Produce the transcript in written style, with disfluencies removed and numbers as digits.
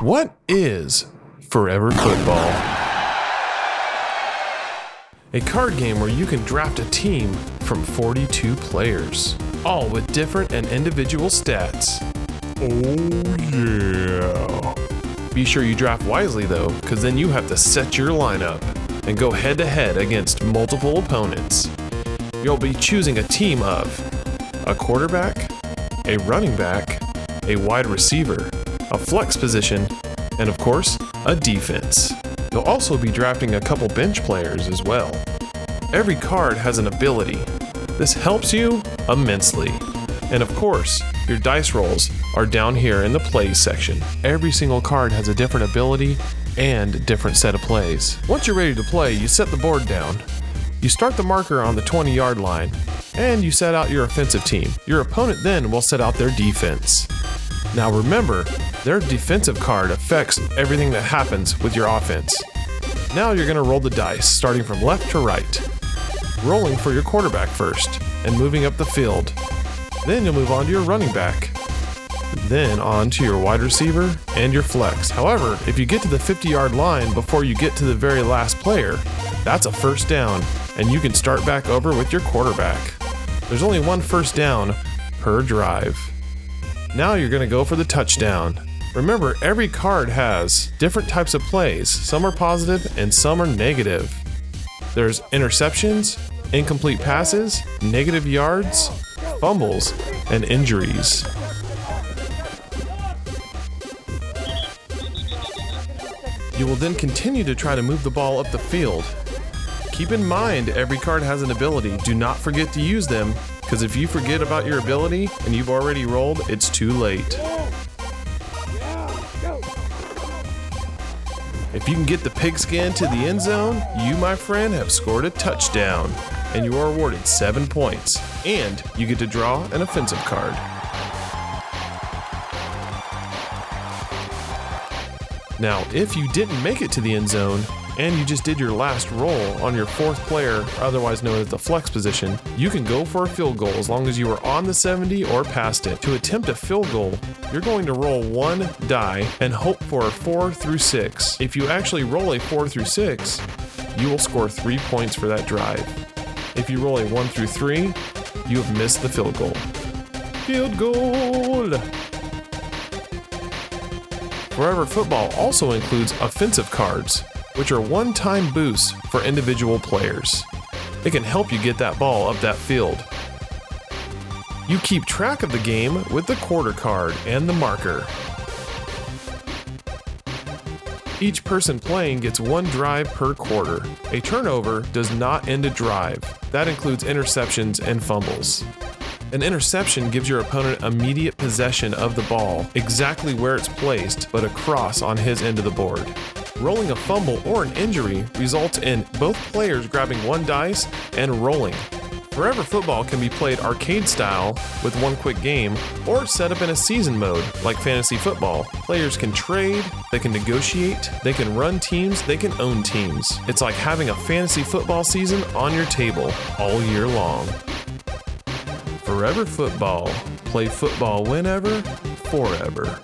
What is Forever Football? A card game where you can draft a team from 42 players, all with different and individual stats. Oh yeah. Be sure you draft wisely though, because then you have to set your lineup and go head to head against multiple opponents. You'll be choosing a team of a quarterback, a running back, a wide receiver, a flex position, and of course, a defense. You'll also be drafting a couple bench players as well. Every card has an ability. This helps you immensely. And of course, your dice rolls are down here in the plays section. Every single card has a different ability and different set of plays. Once you're ready to play, you set the board down. You start the marker on the 20-yard line, and you set out your offensive team. Your opponent then will set out their defense. Now remember, their defensive card affects everything that happens with your offense. Now you're going to roll the dice, starting from left to right. Rolling for your quarterback first, and moving up the field. Then you'll move on to your running back. Then on to your wide receiver and your flex. However, if you get to the 50-yard line before you get to the very last player, that's a first down, and you can start back over with your quarterback. There's only one first down per drive. Now you're going to go for the touchdown. Remember, every card has different types of plays. Some are positive and some are negative. There's interceptions, incomplete passes, negative yards, fumbles, and injuries. You will then continue to try to move the ball up the field. Keep in mind, every card has an ability. Do not forget to use them, because if you forget about your ability and you've already rolled, it's too late. If you can get the pigskin to the end zone, you, my friend, have scored a touchdown, and you are awarded 7 points, and you get to draw an offensive card. Now, if you didn't make it to the end zone, and you just did your last roll on your fourth player, otherwise known as the flex position, you can go for a field goal as long as you are on the 70 or past it. To attempt a field goal, you're going to roll one die and hope for a 4 through 6. If you actually roll a 4 through 6, you will score 3 points for that drive. If you roll a 1 through 3, you have missed the field goal. Field goal! Forever Football also includes offensive cards, which are one-time boosts for individual players. It can help you get that ball up that field. You keep track of the game with the quarter card and the marker. Each person playing gets one drive per quarter. A turnover does not end a drive. That includes interceptions and fumbles. An interception gives your opponent immediate possession of the ball, exactly where it's placed, but across on his end of the board. Rolling a fumble or an injury results in both players grabbing one dice and rolling. Forever Football can be played arcade style with one quick game, or set up in a season mode like fantasy football. Players can trade, they can negotiate, they can run teams, they can own teams. It's like having a fantasy football season on your table all year long. Forever Football. Play football whenever, forever.